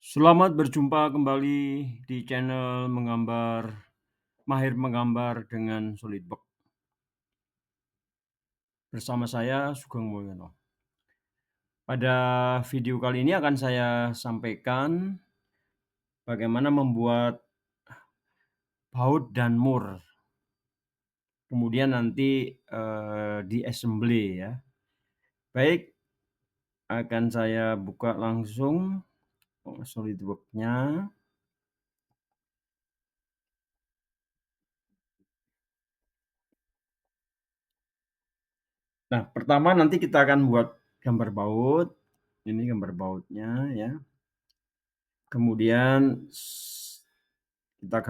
Selamat berjumpa kembali di channel Mahir Menggambar dengan SolidWorks. Bersama saya Sugeng Mulyono. Pada video kali ini akan saya sampaikan bagaimana membuat baut dan mur. Kemudian nanti di-assembly ya. Baik, akan saya buka langsung SolidWorks-nya. Nah, pertama nanti kita akan buat gambar baut. Ini gambar bautnya ya. Kemudian kita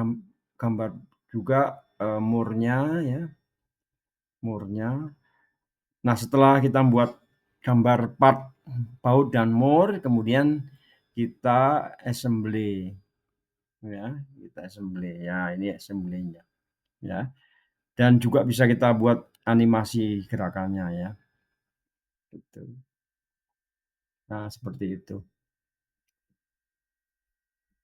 gambar juga murnya ya, murnya. Nah, setelah kita membuat gambar part baut dan mur, kemudian kita assembly ya, kita assembly. Ya, ini assembly-nya ya. Dan juga bisa kita buat animasi gerakannya ya. Gitu. Nah, seperti itu.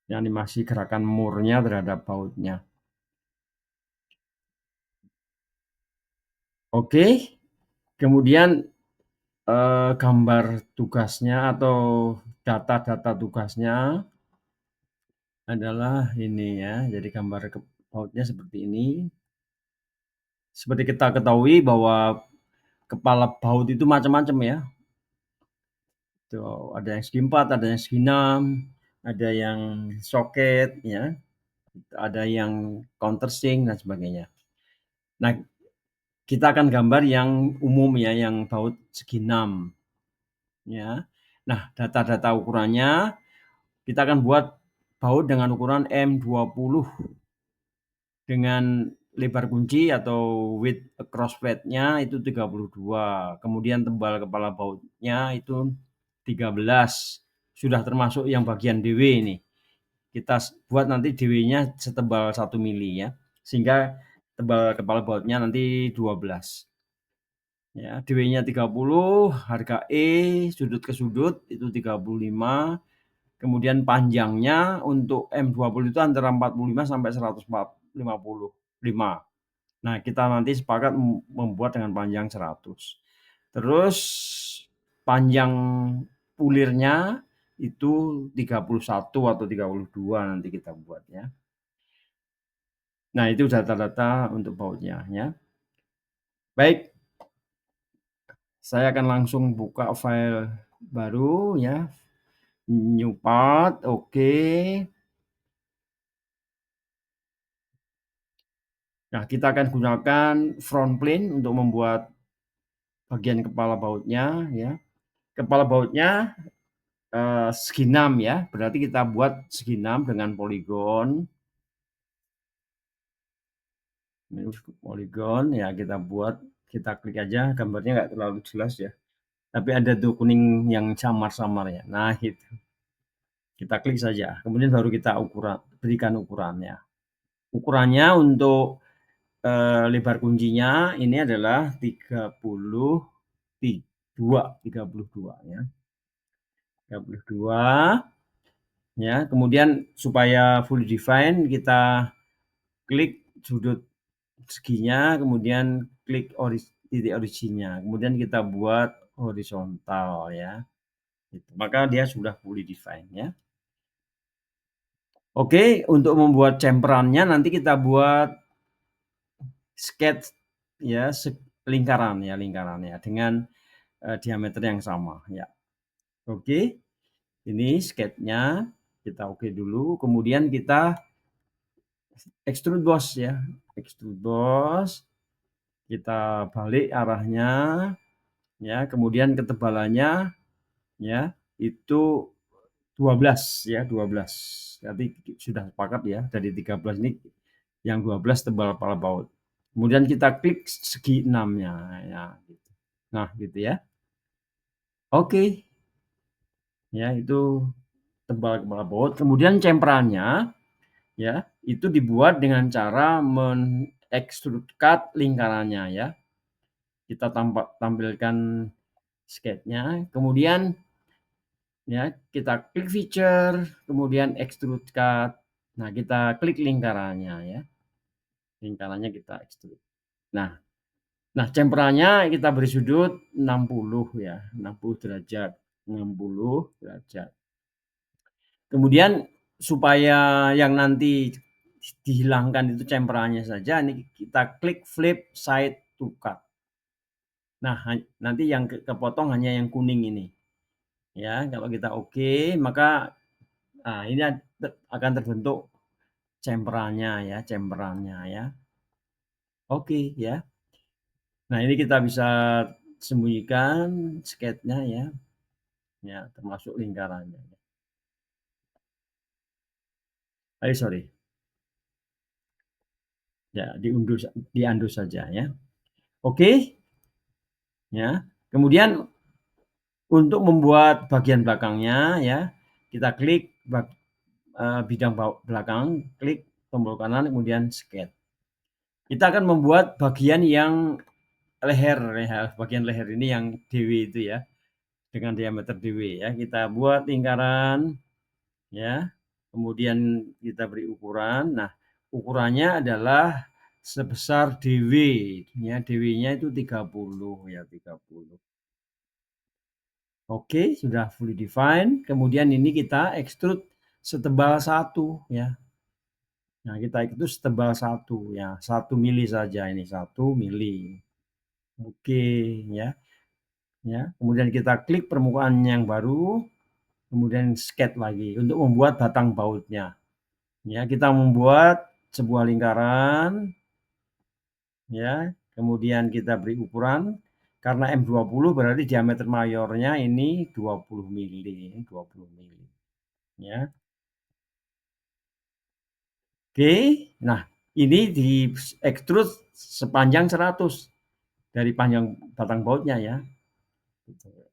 Animasi gerakan murnya terhadap bautnya. Oke, kemudian gambar tugasnya atau data-data tugasnya adalah ini ya. Jadi gambar bautnya seperti ini. Seperti kita ketahui bahwa kepala baut itu macam-macam ya. Tuh, ada yang segi 4, ada yang segi 6, ada yang soket ya, ada yang countersink dan sebagainya. Nah, kita akan gambar yang umum ya, yang baut segi 6 ya. Nah, data-data ukurannya kita akan buat baut dengan ukuran M20 dengan lebar kunci atau width cross plate-nya itu 32. Kemudian tebal kepala bautnya itu 13. Sudah termasuk yang bagian DW ini. Kita buat nanti DW-nya setebal 1 mili ya. Sehingga tebal kepala bautnya nanti 12. Ya, DW-nya 30, harga E sudut ke sudut itu 35. Kemudian panjangnya untuk M20 itu antara 45 sampai 155. Nah, kita nanti sepakat membuat dengan panjang 100. Terus panjang pulirnya itu 31 atau 32 nanti kita buat ya. Nah, itu data-data untuk bautnya ya. Baik, saya akan langsung buka file baru ya. New part, oke. Nah, kita akan gunakan front plane untuk membuat bagian kepala bautnya ya. Kepala bautnya segi 6 ya. Berarti kita buat segi 6 dengan poligon. Ini poligon ya, kita buat, kita klik aja, gambarnya nggak terlalu jelas ya. Tapi ada tuh kuning yang samar-samar ya. Nah, itu. Kita klik saja. Kemudian baru kita berikan ukurannya. Ukurannya untuk lebar kuncinya ini adalah 32 ya. 32 ya. Kemudian supaya fully define kita klik sudut seginya, kemudian klik titik originnya, kemudian kita buat horizontal ya. Maka dia sudah fully define ya. Oke, untuk membuat chamferannya nanti kita buat sketch ya, lingkaran ya dengan diameter yang sama ya. Oke, ini sketchnya kita oke dulu, kemudian kita extrude boss ya, extrude boss, kita balik arahnya ya, kemudian ketebalannya ya itu 12 ya, 12. Nanti sudah sepakat ya, dari 13 ini yang 12 tebal kepala baut. Kemudian kita klik segi 6-nya ya gitu. Nah, gitu ya. Oke. Ya, itu tebal kepala baut. Kemudian chamferannya ya, itu dibuat dengan cara extrude cut lingkarannya ya. Kita tampilkan sketchnya. Kemudian Ya, kita klik feature, kemudian extrude cut. Nah, kita klik lingkarannya ya. Lingkarannya kita extrude. Nah, chamferannya kita beri sudut 60 ya, 60 derajat. 60 derajat. Kemudian supaya yang nanti dihilangkan itu chamferannya saja, ini kita klik flip side to cut. Nah, nanti yang kepotong hanya yang kuning ini. Ya, kalau kita oke, maka ini akan terbentuk chamferannya ya, chamferannya ya. Oke ya. Nah, ini kita bisa sembunyikan sketnya ya. Ya, termasuk lingkarannya. Sorry. Ya, diunduh saja ya. Oke. Ya. Kemudian untuk membuat bagian belakangnya ya, kita klik bidang belakang, klik tombol kanan kemudian sketch. Kita akan membuat bagian yang leher, bagian leher ini yang DW itu ya, dengan diameter DW ya. Kita buat lingkaran ya. Kemudian kita beri ukuran. Nah, ukurannya adalah sebesar DW ya. DW-nya itu 30 ya, 30. Oke, sudah fully define. Kemudian ini kita extrude setebal 1 ya. Nah, kita itu setebal 1 ya, 1 mili saja ini, 1 mili. Oke ya. Ya, kemudian kita klik permukaan yang baru, kemudian sketch lagi untuk membuat batang bautnya. Ya, kita membuat sebuah lingkaran ya, kemudian kita beri ukuran karena M20 berarti diameter mayornya ini 20 mili, 20 mili. Ya. Oke. Nah, ini di extrude sepanjang 100 dari panjang batang bautnya ya.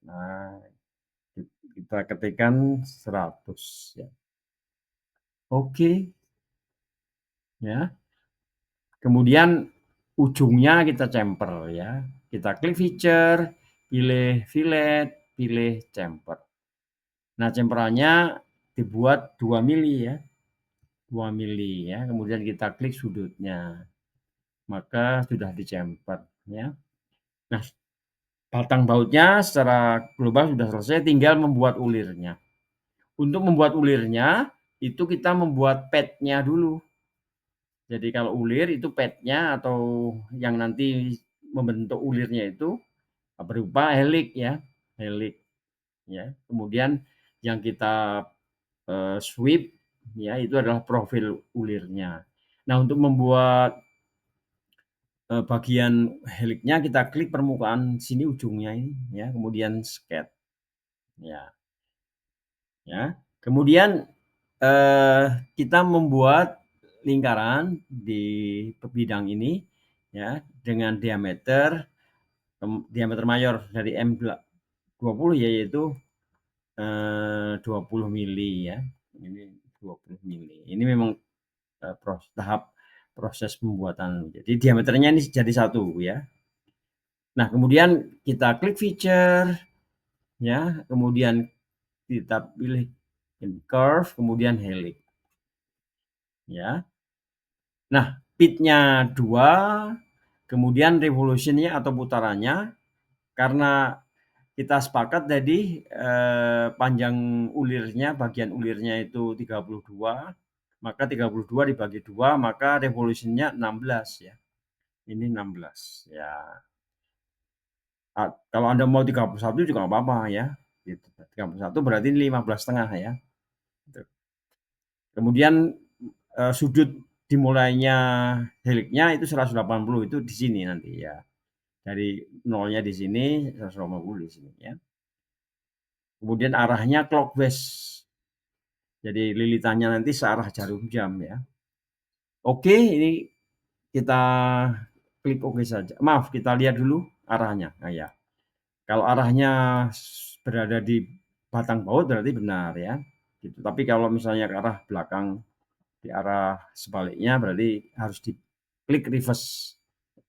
Nah, kita ketikkan 100 ya. Oke. Ya. Kemudian ujungnya kita chamfer ya. Kita klik feature, pilih fillet, pilih chamfer. Nah, chamferannya dibuat 2 mili ya. 2 mili ya. Kemudian kita klik sudutnya. Maka sudah di-chamfer ya. Nah, batang bautnya secara global sudah selesai, tinggal membuat ulirnya. Untuk membuat ulirnya, itu kita membuat padnya dulu. Jadi kalau ulir itu padnya atau yang nanti membentuk ulirnya itu berupa helix ya, helix ya. Kemudian yang kita sweep ya itu adalah profil ulirnya. Nah, untuk membuat bagian helixnya kita klik permukaan sini ujungnya ini ya, kemudian sketch ya. Ya. Kemudian kita membuat lingkaran di bidang ini ya dengan diameter mayor dari M20 yaitu 20 mili ya. Ini 20 mili. Ini memang tahap proses pembuatan. Jadi diameternya ini jadi 1 ya. Nah, kemudian kita klik feature ya, kemudian kita pilih curve, kemudian helix. Ya. Nah, pitch-nya 2, kemudian revolution-nya atau putarannya karena kita sepakat tadi panjang ulirnya, bagian ulirnya itu 32, maka 32 dibagi 2, maka revolution-nya 16 ya. Ini 16 ya. Kalau Anda mau 31 juga nggak apa-apa ya. Gitu. 31 berarti ini 15,5 ya. Kemudian sudut dimulainya helixnya itu 180 itu di sini nanti ya. Dari nolnya di sini, 180 di sini ya. Kemudian arahnya clockwise. Jadi lilitannya nanti searah jarum jam ya. Oke, ini kita klik oke saja. Maaf, kita lihat dulu arahnya. Nah, ya. Kalau arahnya berada di batang baut berarti benar ya. Gitu. Tapi kalau misalnya ke arah belakang di arah sebaliknya berarti harus diklik reverse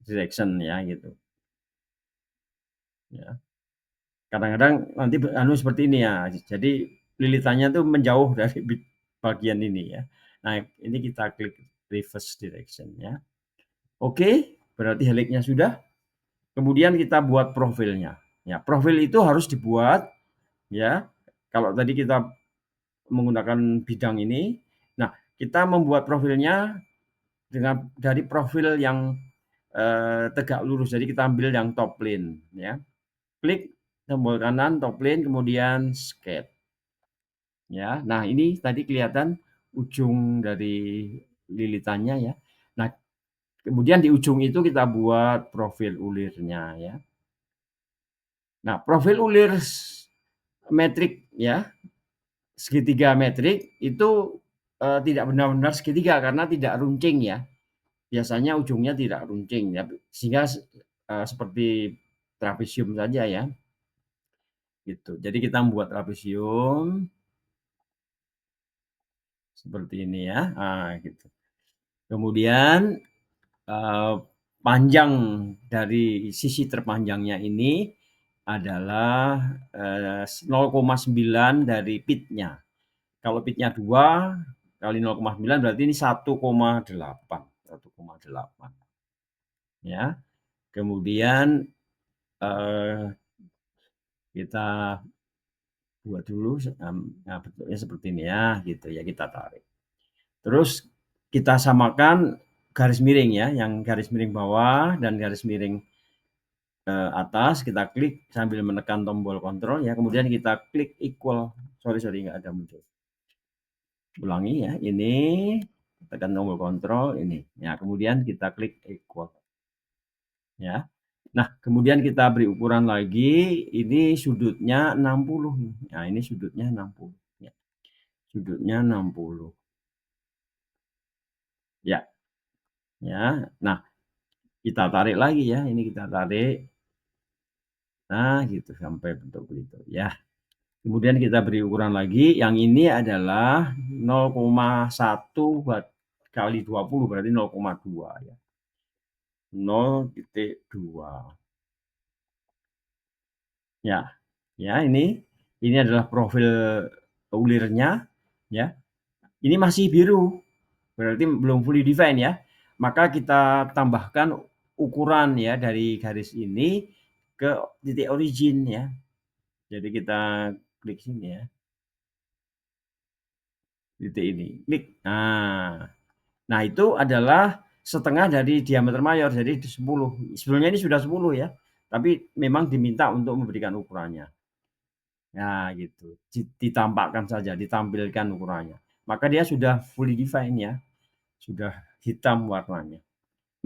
direction ya gitu. Ya. Kadang-kadang nanti seperti ini ya. Jadi lilitannya tuh menjauh dari bagian ini ya. Nah, ini kita klik reverse direction ya. Oke, berarti heliknya sudah. Kemudian kita buat profilnya. Ya, profil itu harus dibuat ya. Kalau tadi kita menggunakan bidang ini, nah kita membuat profilnya dengan dari profil yang tegak lurus. Jadi kita ambil yang top plane ya. Klik tombol kanan top plane kemudian sketch ya. Nah, ini tadi kelihatan ujung dari lilitannya ya. Nah, kemudian di ujung itu kita buat profil ulirnya ya. Nah, profil ulir metrik ya, segitiga metrik itu tidak benar-benar segitiga karena tidak runcing ya. Biasanya ujungnya tidak runcing ya, sehingga seperti trapesium saja ya. Gitu. Jadi kita membuat trapesium seperti ini ya. Nah, gitu. Kemudian panjang dari sisi terpanjangnya ini adalah 0,9 dari pitnya. Kalau pitnya 2 kali 0,9 berarti ini 1,8. 1,8 ya. Kemudian kita buat dulu nah, bentuknya seperti ini ya, gitu ya kita tarik. Terus kita samakan garis miring ya, yang garis miring bawah dan garis miring atas kita klik sambil menekan tombol kontrol ya, kemudian kita klik equal. Sorry nggak ada muncul. Ulangi ya, ini tekan tombol kontrol ini. Ya, kemudian kita klik equal. Ya. Nah, kemudian kita beri ukuran lagi, ini sudutnya 60. Nah, ini sudutnya 60 ya. Sudutnya 60. Ya. Ya. Nah, kita tarik lagi ya, ini kita tarik. Nah, gitu sampai bentuk itu ya. Kemudian kita beri ukuran lagi, yang ini adalah 0,1 kali 20 berarti 0,2 ya. 0,2. Ya. Ya, ini adalah profil ulirnya ya. Ini masih biru. Berarti belum fully define ya. Maka kita tambahkan ukuran ya dari garis ini ke titik origin ya. Jadi kita klik sini ya. Titik ini. Klik. Nah, itu adalah setengah dari diameter mayor, jadi 10. Sebelumnya ini sudah 10 ya, tapi memang diminta untuk memberikan ukurannya. Nah, gitu. Ditampakkan saja, ditampilkan ukurannya. Maka dia sudah fully define ya, sudah hitam warnanya.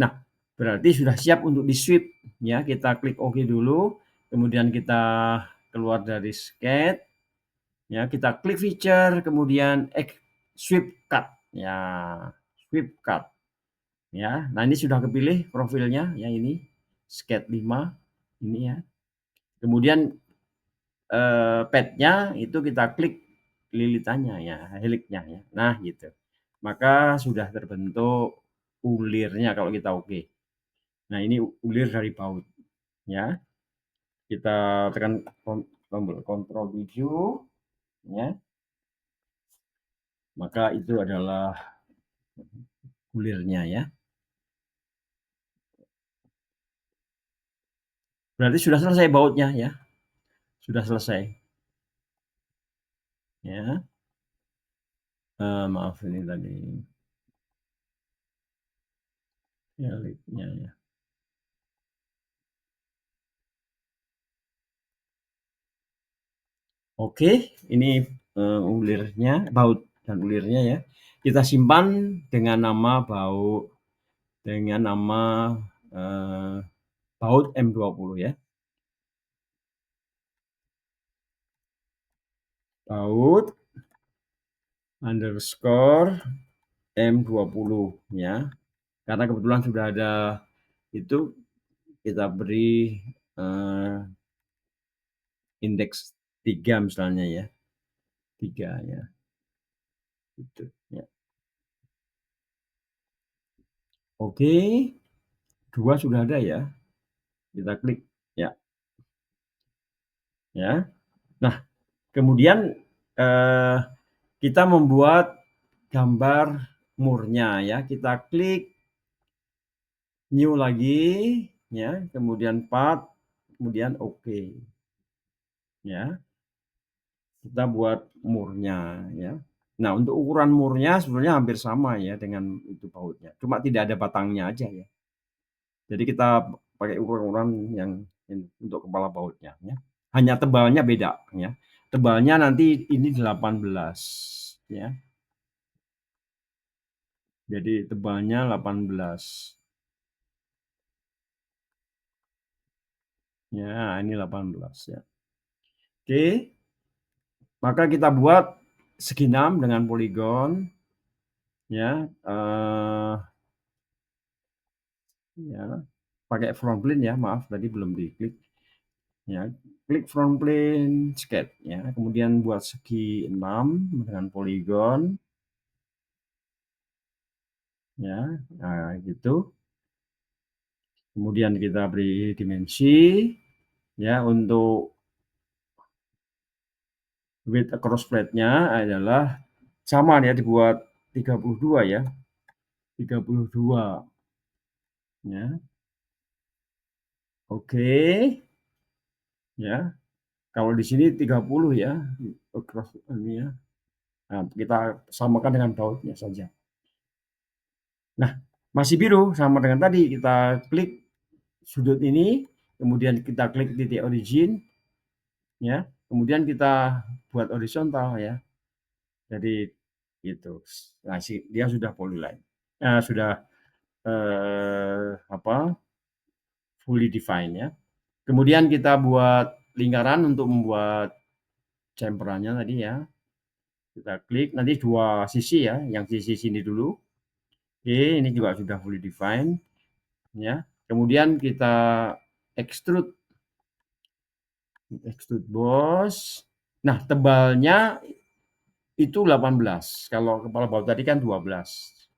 Nah, berarti sudah siap untuk di-sweep ya. Kita klik OK dulu, kemudian kita keluar dari sketch, ya kita klik feature, kemudian sweep cut, ya sweep cut. Ya, nah ini sudah kepilih profilnya ya ini sketch 5 ini ya. Kemudian padnya itu kita klik lilitannya ya, heliknya ya. Nah, gitu. Maka sudah terbentuk ulirnya kalau kita oke. Nah, ini ulir dari baut ya. Kita tekan tombol kontrol 7 ya. Maka itu adalah ulirnya ya. Berarti sudah selesai bautnya ya. Sudah selesai. Ya. Maaf ini tadi heliknya ya. Oke, ini ulirnya, baut dan ulirnya ya. Kita simpan dengan nama eh, baut M20 ya. Baut underscore M20 ya. Karena kebetulan sudah ada itu, kita beri indeks 3 misalnya ya. 3 ya. Gitu ya. Oke, 2 sudah ada ya. Kita klik ya. Ya. Nah, kemudian kita membuat gambar murnya ya. Kita klik new lagi ya, kemudian path, kemudian oke. Ya. Kita buat murnya ya. Nah, untuk ukuran murnya sebenarnya hampir sama ya dengan itu bautnya. Cuma tidak ada batangnya aja ya. Jadi kita pakai ukuran yang untuk kepala bautnya ya. Hanya tebalnya beda ya. Tebalnya nanti ini 18 ya. Jadi tebalnya 18. Ya, ini 18 ya. Oke. Maka kita buat segi 6 dengan poligon ya. Ya, pakai front plane ya, maaf tadi belum diklik. Ya, klik front plane sketch ya. Kemudian buat segi 6 dengan poligon ya. Nah, gitu. Kemudian kita beri dimensi ya untuk width across plate-nya adalah sama ya, dibuat 32 ya. 32 ya. Oke. Ya. Kalau di sini 30 ya. Across ini ya. Nah, kita samakan dengan bautnya saja. Nah, masih biru sama dengan tadi, kita klik sudut ini, kemudian kita klik titik origin ya. Kemudian kita buat horizontal ya. Jadi gitu. Nah, dia sudah polyline. Sudah apa? Fully define ya. Kemudian kita buat lingkaran untuk membuat chamferannya tadi ya. Kita klik nanti dua sisi ya, yang sisi sini dulu. Oke, ini juga sudah fully define ya. Kemudian kita extrude bos. Nah, tebalnya itu 18. Kalau kepala baut tadi kan 12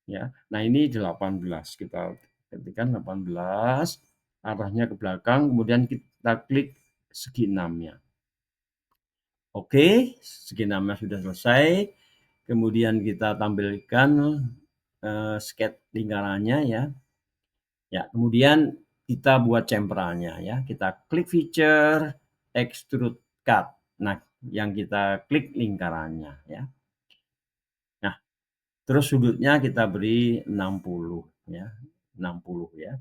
ya. Nah, ini 18. Kita ketikkan 18, arahnya ke belakang, kemudian kita klik segi 6-nya. Oke, segi 6-nya sudah selesai. Kemudian kita tampilkan sketch lingkarannya ya. Ya, kemudian kita buat chamferannya ya. Kita klik feature extrude cut. Nah, yang kita klik lingkarannya ya. Nah, terus sudutnya kita beri 60 ya. 60 ya.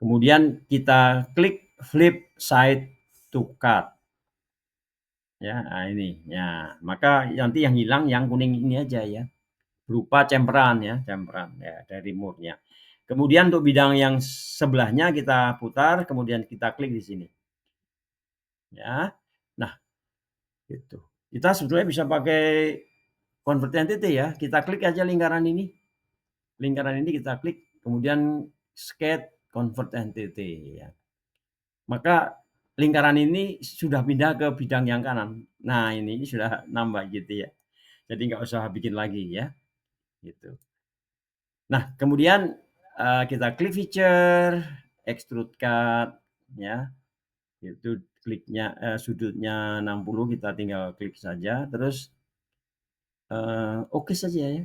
Kemudian kita klik flip side to cut. Ya, nah ini. Ya, maka nanti yang hilang yang kuning ini aja ya. Berupa chamferan ya, chamferan ya dari murnya. Kemudian untuk bidang yang sebelahnya kita putar, kemudian kita klik di sini. Ya. Nah, gitu. Kita sebetulnya bisa pakai convert entity ya. Kita klik aja lingkaran ini. Lingkaran ini kita klik, kemudian sketch convert entity ya. Maka lingkaran ini sudah pindah ke bidang yang kanan. Nah, ini sudah nambah gitu ya. Jadi nggak usah bikin lagi ya. Gitu. Nah, kemudian kita klik feature extrude cut ya. Itu kliknya sudutnya 60 kita tinggal klik saja terus oke saja ya.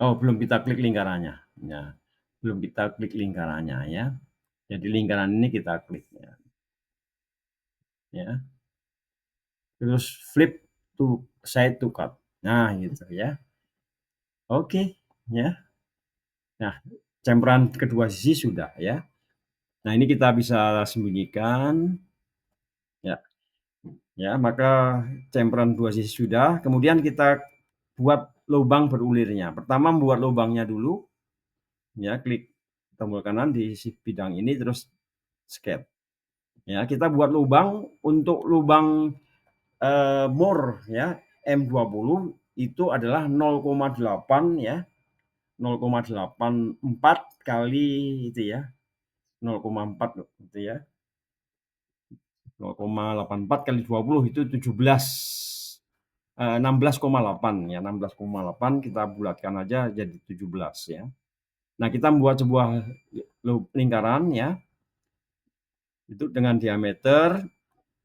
Oh, belum kita klik lingkarannya. Ya. Belum kita klik lingkarannya ya. Jadi lingkaran ini kita klik ya. Ya. Terus flip to side to cut. Nah, gitu ya. Oke, ya. Nah, chamferan kedua sisi sudah ya. Nah, ini kita bisa sembunyikan ya. Ya, maka chamferan dua sisi sudah, kemudian kita buat lubang berulirnya. Pertama membuat lubangnya dulu. Ya, klik tombol kanan di bidang ini terus sketch. Ya, kita buat lubang untuk lubang more ya, M20 itu adalah 0,8 ya. 0,84 kali itu ya. 0,4 gitu ya. 0,84 kali 20 itu 17 16,8 ya. 16,8 kita bulatkan aja jadi 17 ya. Nah, kita membuat sebuah lingkaran ya. Itu dengan diameter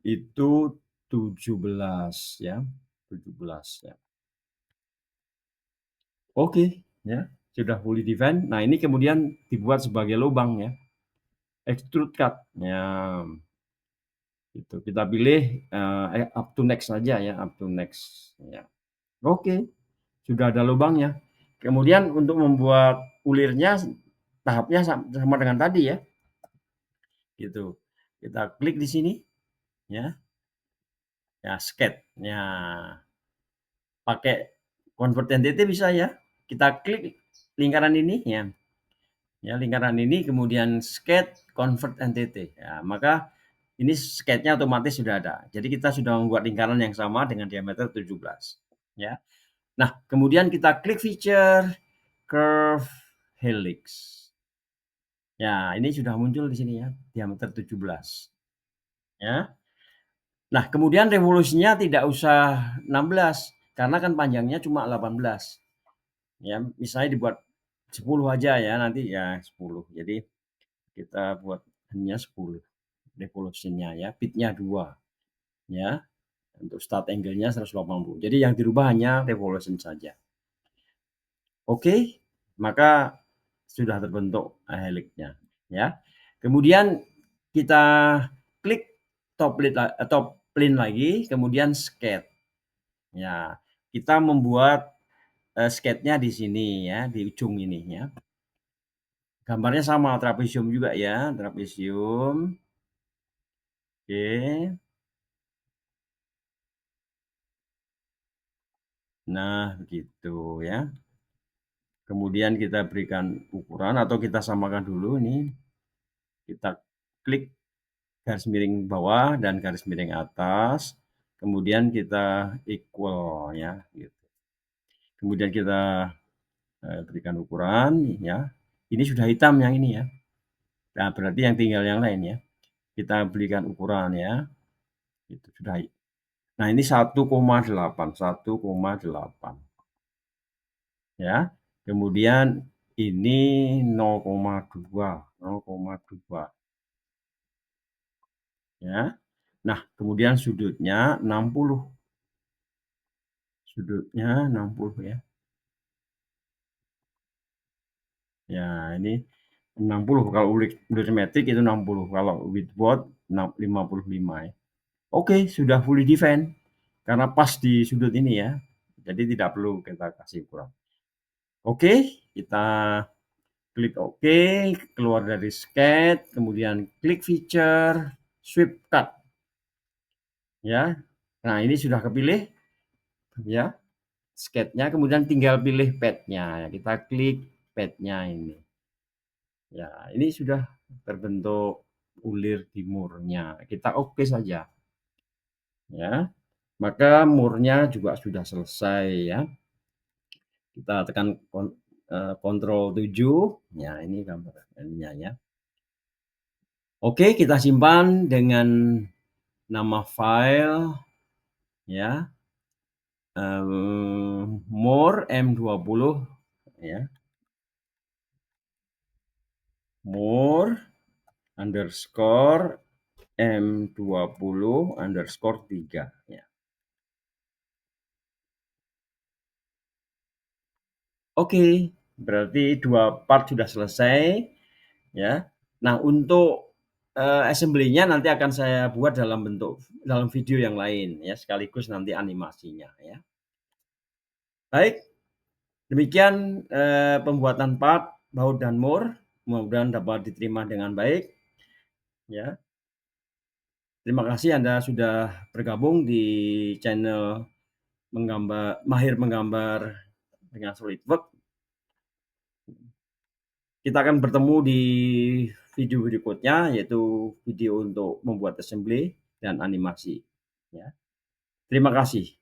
itu 17 ya, 17 ya. Oke, ya, sudah fully define. Nah, ini kemudian dibuat sebagai lubang ya, extrude cut. Ya, itu kita pilih up to next saja ya, up to next ya. Oke, sudah ada lubangnya. Kemudian untuk membuat ulirnya tahapnya sama dengan tadi ya. Gitu. Kita klik di sini ya. Ya, sketch. Ya, pakai convert entity bisa ya. Kita klik lingkaran ini ya. Ya, lingkaran ini kemudian sketch convert entity. Ya, maka ini sketchnya otomatis sudah ada. Jadi kita sudah membuat lingkaran yang sama dengan diameter 17 ya. Nah, kemudian kita klik feature curve helix. Ya, ini sudah muncul di sini ya, diameter 17 ya. Nah, kemudian revolusinya tidak usah 16 karena kan panjangnya cuma 18. Ya, misalnya dibuat 10 aja ya, nanti ya 10. Jadi kita buat hanya 10 revolusinya ya, pitnya 2 ya. Untuk start angle-nya 180. Jadi yang dirubah hanya revolution saja. Oke, maka sudah terbentuk helix-nya ya. Kemudian kita klik top plane lagi, kemudian sketch. Ya, kita membuat sketch-nya di sini ya, di ujung ini ya. Gambarnya sama trapesium juga ya, trapesium. Oke. Nah, begitu ya. Kemudian kita berikan ukuran atau kita samakan dulu ini. Kita klik garis miring bawah dan garis miring atas. Kemudian kita equal ya, gitu. Kemudian kita berikan ukuran ya. Ini sudah hitam yang ini ya. Nah, berarti yang tinggal yang lain ya. Kita berikan ukuran ya. Itu sudah. Nah, ini 1,8, 1,8. Ya. Kemudian ini 0,2, 0,2. Ya. Nah, kemudian sudutnya 60. Sudutnya 60 ya. Ya, ini 60 kalau ulir metrik itu 60, kalau with board 55 ya. Oke, sudah fully define karena pas di sudut ini ya. Jadi tidak perlu kita kasih ukuran. Oke, kita klik OK, keluar dari sketch, kemudian klik feature, sweep cut. Ya. Nah, ini sudah kepilih ya. Sketch-nya, kemudian tinggal pilih pad-nya. Kita klik pad-nya ini. Ya, ini sudah terbentuk ulir di murnya. Kita oke saja. Ya. Maka murnya juga sudah selesai ya. Kita tekan Ctrl 7. Ya, ini gambarnya ya. Oke, kita simpan dengan nama file ya. More M20 ya. More underscore M20 underscore 3 ya. Oke, berarti 2 part sudah selesai ya. Nah, untuk assembly-nya nanti akan saya buat dalam video yang lain ya, sekaligus nanti animasinya ya. Baik, demikian pembuatan part baut dan more, mudah-mudahan dapat diterima dengan baik ya. Terima kasih Anda sudah bergabung di channel Mahir Menggambar dengan SolidWorks. Kita akan bertemu di video berikutnya, yaitu video untuk membuat assembly dan animasi. Ya. Terima kasih.